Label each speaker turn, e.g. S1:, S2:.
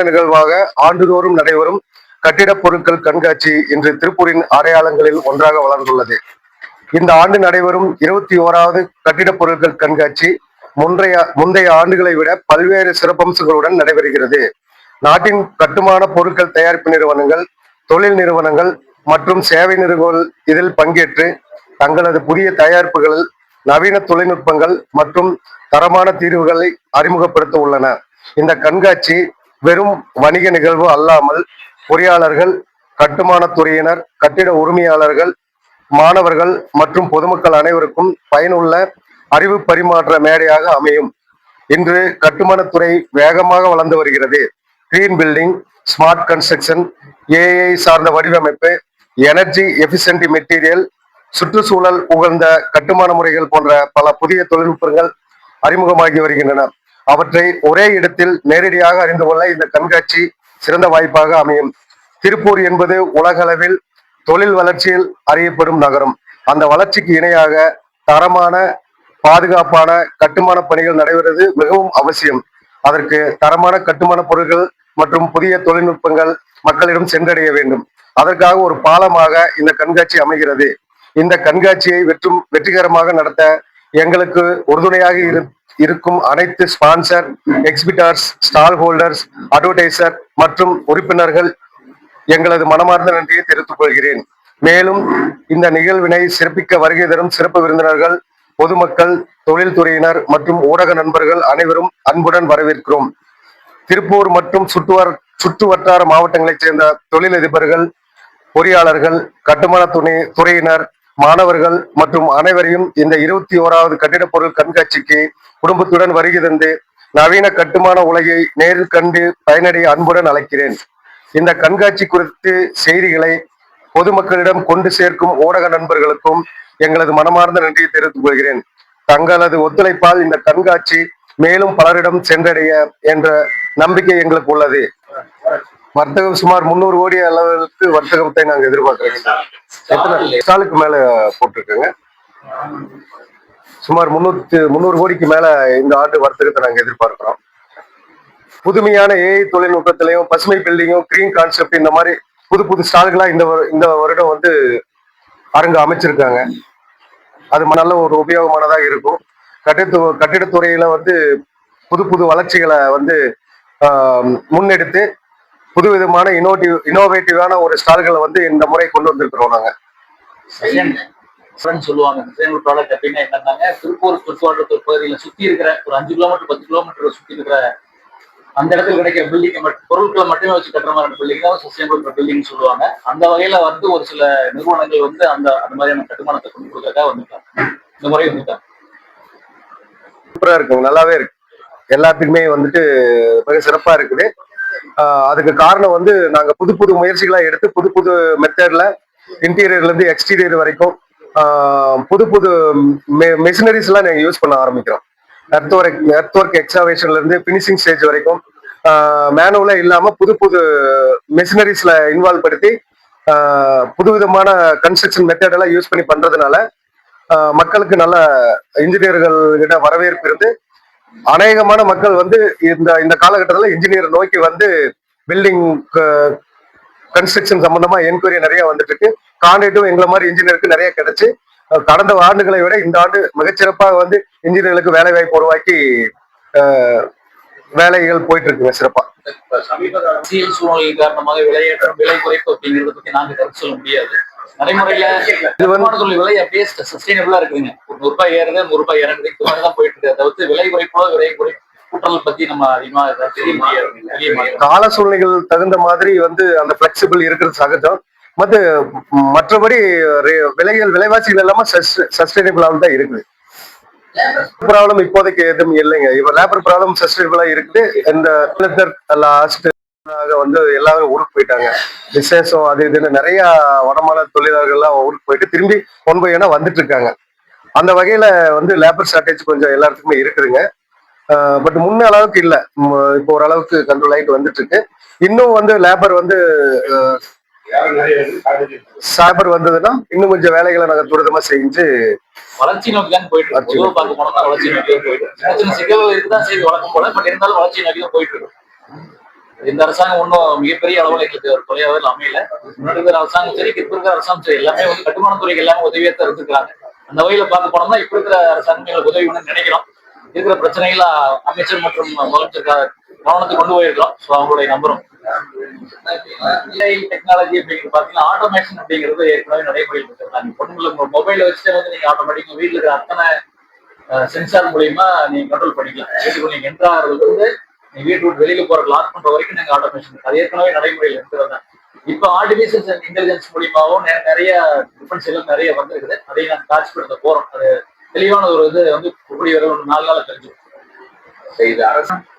S1: நிகழ்வாக ஆண்டுதோறும் நடைபெறும் கட்டிடப் பொருட்கள் கண்காட்சி இன்று திருப்பூரின் அடையாளங்களில் ஒன்றாக வளர்ந்துள்ளது. இந்த ஆண்டு நடைபெறும் 21வது கட்டிடப் பொருட்கள் கண்காட்சி முந்தைய ஆண்டுகளை விட பல்வேறு சிறப்பம்சங்களுடன் நடைபெறுகிறது. நாட்டின் கட்டுமான பொருட்கள் தயாரிப்பு நிறுவனங்கள், தொழில் நிறுவனங்கள் மற்றும் சேவை நிறுவனங்கள் இதில் பங்கேற்று தங்களது புதிய தயாரிப்புகளில் நவீன தொழில்நுட்பங்கள் மற்றும் தரமான தீர்வுகளை அறிமுகப்படுத்த உள்ளன. இந்த கண்காட்சி வெறும் வணிக நிகழ்வு அல்லாமல் பொறியாளர்கள், கட்டுமான துறையினர், கட்டிட உரிமையாளர்கள், மாணவர்கள் மற்றும் பொதுமக்கள் அனைவருக்கும் பயனுள்ள அறிவு பரிமாற்ற மேடையாக அமையும். இன்று கட்டுமானத்துறை வேகமாக வளர்ந்து வருகிறது. Green building, smart construction, AI சார்ந்த வடிவமைப்பு, எனர்ஜி எஃபிஷியன்ட் மெட்டீரியல், சுற்றுச்சூழல் உகந்த கட்டுமான முறைகள் போன்ற பல புதிய தொழில்நுட்பங்கள் அறிமுகமாகி வருகின்றன. அவற்றை ஒரே இடத்தில் நேரடியாக அறிந்து கொள்ள இந்த கண்காட்சி சிறந்த வாய்ப்பாக அமையும். திருப்பூர் என்பது உலகளவில் தொழில் வளர்ச்சியில் அறியப்படும் நகரம். அந்த வளர்ச்சிக்கு இணையாக தரமான, பாதுகாப்பான கட்டுமான பணிகள் நடைபெறுவது மிகவும் அவசியம். அதற்கு தரமான கட்டுமான பொருட்கள் மற்றும் புதிய தொழில்நுட்பங்கள் மக்களிடம் சென்றடைய வேண்டும். அதற்காக ஒரு பாலமாக இந்த கண்காட்சி அமைகிறது. இந்த கண்காட்சியை வெற்றிகரமாக நடத்த எங்களுக்கு உறுதுணையாக இருக்கும் அனைத்து sponsor, exhibitors, stall holders, advertiser மற்றும் உறுப்பினர்கள் எங்களது மனமார்ந்த நன்றியை தெரிவித்துக் கொள்கிறேன். மேலும் இந்த நிகழ்வினை சிறப்பிக்க வருகை தரும் சிறப்பு விருந்தினர்கள், பொதுமக்கள், தொழில்துறையினர் மற்றும் ஊடக நண்பர்கள் அனைவரும் அன்புடன் வரவேற்கிறோம். திருப்பூர் மற்றும் சுற்று வட்டார மாவட்டங்களைச் சேர்ந்த தொழிலதிபர்கள், பொறியாளர்கள், கட்டுமான துறையினர், மாணவர்கள் மற்றும் அனைவரையும் இந்த 21வது கட்டிடப் பொருள் கண்காட்சிக்கு குடும்பத்துடன் வருகை தந்து நவீன கட்டுமான உலகை நேரில் கண்டு பயனடைய அன்புடன் அழைக்கிறேன். இந்த கண்காட்சி குறித்து செய்திகளை பொதுமக்களிடம் கொண்டு சேர்க்கும் ஊடக நண்பர்களுக்கும் எங்களது மனமார்ந்த நன்றியை தெரிவித்துக் கொள்கிறேன். தங்களது ஒத்துழைப்பால் இந்த கண்காட்சி மேலும் பலரிடம் சென்றடைய என்ற நம்பிக்கை எங்களுக்கு உள்ளது. வர்த்தகம் சுமார் 300 கோடி அளவுக்கு வர்த்தகத்தை நாங்கள் எதிர்பார்க்கிறோம். எத்தனை ஸ்டாலுக்கு மேல போட்டிருக்கோங்க? சுமார் 300 கோடிக்கு மேல இந்த ஆண்டு வர்த்தகத்தை நாங்கள் எதிர்பார்க்கிறோம். புதுமையான ஏஐ தொழில்நுட்பத்திலையும், பசுமை பில்டிங்கும், கிரீன் கான்செப்ட், இந்த மாதிரி புது ஸ்டால்களா இந்த வருடம் வந்து அரங்கு அமைச்சிருக்காங்க. அது நல்ல ஒரு உபயோகமானதாக இருக்கும். கட்டிடத்துறையில வந்து புது வளர்ச்சிகளை வந்து முன்னெடுத்து புதுவிதமான இனோவேட்டிவான ஒரு ஸ்டால்களை வந்து இந்த முறை கொண்டு வந்திருக்கிறோம். நாங்க
S2: சொல்லுவாங்க ப்ராடக்ட் அப்படின்னா என்னன்னாங்க, திருப்பூர் சுற்றுவட்டார பகுதியில் சுத்தி இருக்கிற ஒரு 5 கிலோமீட்டர் 10 கிலோமீட்டர் சுத்தி இருக்கிற அந்த இடத்துல கிடைக்கிற பில்டிங் பொருட்களை மட்டுமே வச்சு கட்டுற மாதிரி பில்டிங் தான் சஸ்டைனபிள் பில்டிங் சொல்லுவாங்க. அந்த வகையில வந்து ஒரு சில நிறுவனங்கள் வந்து அந்த மாதிரியான கட்டுமானத்தை கொண்டு கொடுக்கறதுக்காக வந்துட்டாங்க. இந்த முறை வந்துட்டாங்க.
S1: சூப்பரா இருக்குங்க, நல்லாவே இருக்கு. எல்லாத்துக்குமே வந்துட்டு மிக சிறப்பா இருக்குது. அதுக்கு காரணம் வந்து நாங்க புது முயற்சிகளா எடுத்து புது மெத்தட்ல இன்டீரியர்ல இருந்து எக்ஸ்டீரியர் வரைக்கும் புது மெஷினரிஸ் எல்லாம் நாங்க யூஸ் பண்ண ஆரம்பிக்கிறோம். எர்த் ஒர்க் எக்ஸாவேஷன்ல இருந்து பினிஷிங் ஸ்டேஜ் வரைக்கும் மேனுவலா இல்லாம புது மெஷினரிஸ்ல இன்வால்வ் படுத்தி புதுவிதமான கன்ஸ்ட்ரக்ஷன் மெத்தட் எல்லாம் யூஸ் பண்ணி பண்றதுனால மக்களுக்கு நல்ல இன்ஜினியர்கள் கிட்ட வரவேற்பு இருந்து அநேகமான மக்கள் வந்து இந்த காலகட்டத்தில் இன்ஜினியர் நோக்கி வந்து பில்டிங் கன்ஸ்ட்ரக்ஷன் சம்பந்தமா என்கொயரி நிறைய வந்துட்டு இருக்கு. கான்ட்ராக்டும் எங்களை மாதிரி இன்ஜினியருக்கு நிறைய கிடைச்சு கடந்த ஆண்டுகளை விட இந்த ஆண்டு மிகச்சிறப்பாக வந்து இன்ஜினியர்களுக்கு வேலை வாய்ப்பு உருவாக்கி வேலைகள் போயிட்டு இருக்குங்க சிறப்பா.
S2: சமீப அரசியல் சூழ்நிலை காரணமாக விலையேற்றம், விலை குறைப்பு அப்படிங்கிறத பத்தி நாங்க கருத்து சொல்ல முடியாது. நடைமுறையில இது வந்து விலை அப்படியே சஸ்டைனபிளா இருக்குதுங்க. ஒரு ₹100 ஏறுது, ₹100 இறங்குது, இந்த மாதிரி தான் போயிட்டு இருக்கு. தவிர்த்து விலை குறைப்போ விலை கூட்டல் பத்தி நம்ம அதிகமா தெரிய முடியாது.
S1: கால சூழ்நிலைகள் தகுந்த மாதிரி வந்து அந்த பிளெக்சிபிள் இருக்கிறது சகஜம். மற்றபடி விலைவாசிகள் எல்லாமே சஸ்டைனபிளாக தான் இருக்குது. ப்ராப்ளம் இப்போதைக்கு எதுவும் இல்லைங்க. இப்ப லேபர் ப்ராப்ளம் சஸ்டைனபிளா இருக்குது. இந்த லாஸ்ட் வந்து எல்லாரும் ஊருக்கு போயிட்டாங்க. விசேஷம் அது இதுன்னு நிறைய வடமாநில தொழிலாளர்கள்லாம் ஊருக்கு போயிட்டு திரும்பி ஒன்பது வந்துட்டு இருக்காங்க. அந்த வகையில வந்து லேபர் ஷார்டேஜ் கொஞ்சம் எல்லாத்துக்குமே இருக்குதுங்க. பட் முன்ன அளவுக்கு இல்லை. இப்போ ஓரளவுக்கு கண்ட்ரோல் ஆகிட்டு வந்துட்டு இருக்கு. இன்னும் வந்து லேபர் வந்ததுன்னா இன்னும் கொஞ்சம் வேலைகளை நாங்க துரிதமா செஞ்சு
S2: வளர்ச்சி நோக்கி தான் போயிட்டு இருக்கோம். பார்க்க போனோம்னா வளர்ச்சி நோக்கி தான் போயிட்டு இருக்கு. சிக்கல் இருக்குதான் செய்து வழக்கம் போல, பட் இருந்தாலும் வளர்ச்சி நோக்கி தான் போயிட்டு இருக்கு. இந்த அரசாங்கம் ஒன்றும் மிகப்பெரிய அளவில் எங்களுக்கு ஒரு தொலைவில் அமையல. முன்னாடி இருக்கிற அரசாங்கம் சரி, இப்ப இருக்கிற அரசாங்கம் சரி, எல்லாமே வந்து கட்டுமான துறைக்கு எல்லாமே உதவியா தான் இருந்துக்கிறாங்க. அந்த வகையில பார்க்க போனோம்னா இப்ப இருக்கிற அரசாங்கம் எங்களுக்கு உதவி பண்ணணும்னு நினைக்கிறோம். இருக்கிற பிரச்சனைகளை அமைச்சர் மற்றும் முதலமைச்சர் கவனத்துக்கு கொண்டு போயிருக்கிறோம். ஸோ அவங்களுடைய நம்பரும் ஏஐ டெக்னாலஜி அப்படிங்கிறது பாத்தீங்கன்னா ஆட்டோமேஷன் அப்படிங்கிறது ஏற்கனவே நடைமுறையில் இருக்கிறாங்க. பொண்ணுங்களை உங்க மொபைல வச்சுட்டு வந்து நீங்க ஆட்டோமேட்டிக்கா வீட்டுல இருக்கிற அத்தனை சென்சார் மூலியமா நீங்க கண்ட்ரோல் பண்ணிக்கலாம். வீட்டுக்கு நீங்க என்ட்ரு ஆகிறதுல இருந்து நீங்க வீட்டு விட்டு வெளியில போற லாக் பண்ற வரைக்கும் நீங்க ஆட்டோமேஷன் அது ஏற்கனவே நடைமுறையில் இருக்கிறது. இப்ப ஆர்டிபிஷியல் இன்டெலிஜென்ஸ் மூலியமாவும் நிறைய டிஃபரன்ஸ் எல்லாம் நிறைய வந்திருக்குது. அதையும் நாங்க காட்சிப்படுத்த போறோம். அது தெளிவான ஒரு இது வந்து கூடிய ஒரு 4 நாள் தெரிஞ்சுக்கும்.
S3: இது அரசாங்கம்